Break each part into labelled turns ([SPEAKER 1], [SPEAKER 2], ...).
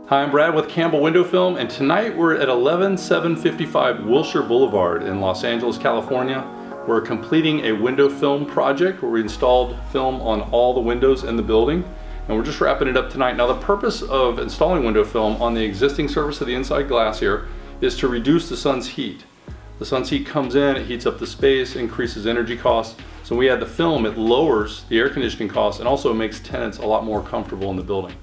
[SPEAKER 1] Hi, I'm Brad with Campbell Window Film, and tonight we're at 11755 Wilshire Boulevard in Los Angeles, California. We're completing a window film project where we installed film on all the windows in the building, and we're just wrapping it up tonight. Now, the purpose of installing window film on the existing surface of the inside glass here is to reduce the sun's heat. The sun's heat comes in, it heats up the space, increases energy costs. So when we add the film, it lowers the air conditioning costs and also makes tenants a lot more comfortable in the building.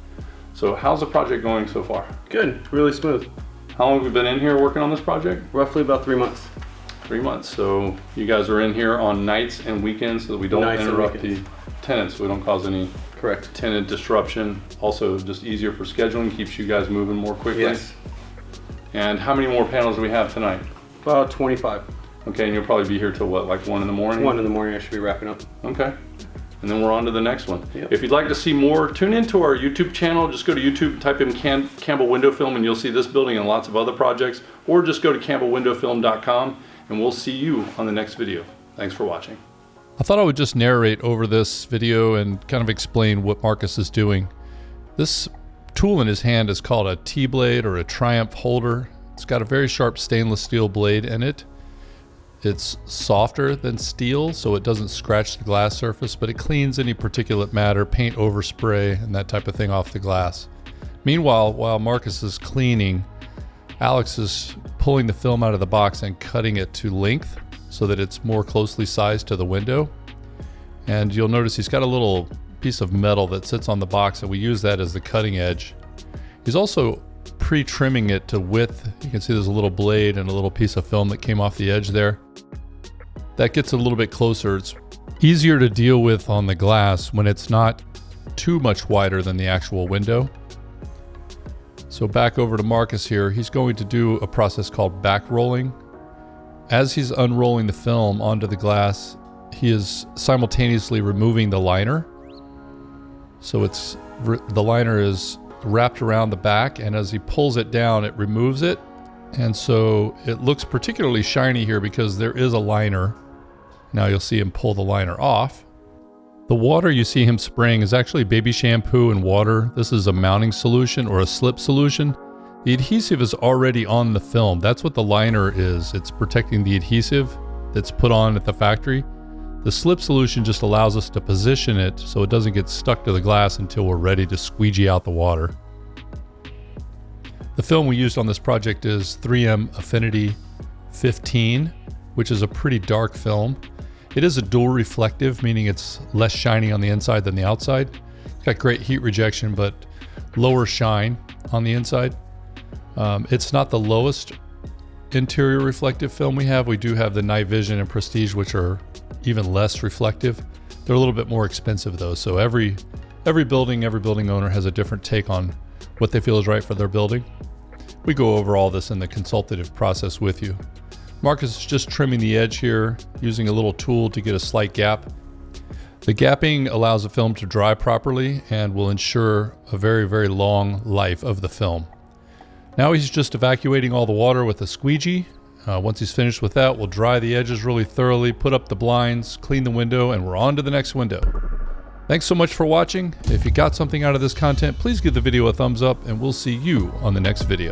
[SPEAKER 1] So how's the project going so far?
[SPEAKER 2] Good, really smooth.
[SPEAKER 1] How long have we been in here working on this project?
[SPEAKER 2] Roughly about 3 months.
[SPEAKER 1] 3 months. So you guys are in here on nights and weekends so that we don't interrupt the tenants, so we don't cause any tenant disruption. Also just easier for scheduling, keeps you guys moving more quickly.
[SPEAKER 2] Yes.
[SPEAKER 1] And how many more panels do we have tonight?
[SPEAKER 2] About 25.
[SPEAKER 1] Okay, and you'll probably be here till what, like 1 in the morning?
[SPEAKER 2] 1 in the morning I should be wrapping up.
[SPEAKER 1] Okay. And then we're on to the next one.
[SPEAKER 2] Yep.
[SPEAKER 1] If you'd like to see more, tune into our YouTube channel. Just go to YouTube, type in Campbell Window Film, and you'll see this building and lots of other projects. Or just go to campbellwindowfilm.com, and we'll see you on the next video. Thanks for watching.
[SPEAKER 3] I thought I would just narrate over this video and kind of explain what Marcus is doing. This tool in his hand is called a T-blade or a Triumph holder. It's got a very sharp stainless steel blade in it. It's softer than steel, so it doesn't scratch the glass surface, but it cleans any particulate matter, paint overspray, and that type of thing off the glass. Meanwhile, while Marcus is cleaning, Alex is pulling the film out of the box and cutting it to length so that it's more closely sized to the window. And you'll notice he's got a little piece of metal that sits on the box, and we use that as the cutting edge. He's also pre-trimming it to width. You can see there's a little blade and a little piece of film that came off the edge there. That gets a little bit closer. It's easier to deal with on the glass when it's not too much wider than the actual window. So back over to Marcus here. He's going to do a process called back rolling. As he's unrolling the film onto the glass, he is simultaneously removing the liner. So the liner is wrapped around the back, and as he pulls it down, it removes it. And so it looks particularly shiny here because there is a liner. Now you'll see him pull the liner off. The water you see him spraying is actually baby shampoo and water. This is a mounting solution or a slip solution. The adhesive is already on the film. That's what the liner is. It's protecting the adhesive that's put on at the factory. The slip solution just allows us to position it so it doesn't get stuck to the glass until we're ready to squeegee out the water. The film we used on this project is 3M Affinity 15, which is a pretty dark film. It is a dual reflective, meaning it's less shiny on the inside than the outside. It's got great heat rejection, but lower shine on the inside. It's not the lowest interior reflective film we have. We do have the Night Vision and Prestige, which are even less reflective. They're a little bit more expensive though. So every building owner has a different take on what they feel is right for their building. We go over all this in the consultative process with you. Marcus is just trimming the edge here, using a little tool to get a slight gap. The gapping allows the film to dry properly and will ensure a very, very long life of the film. Now he's just evacuating all the water with a squeegee. Once he's finished with that, we'll dry the edges really thoroughly, put up the blinds, clean the window, and we're on to the next window. Thanks so much for watching. If you got something out of this content, please give the video a thumbs up, and we'll see you on the next video.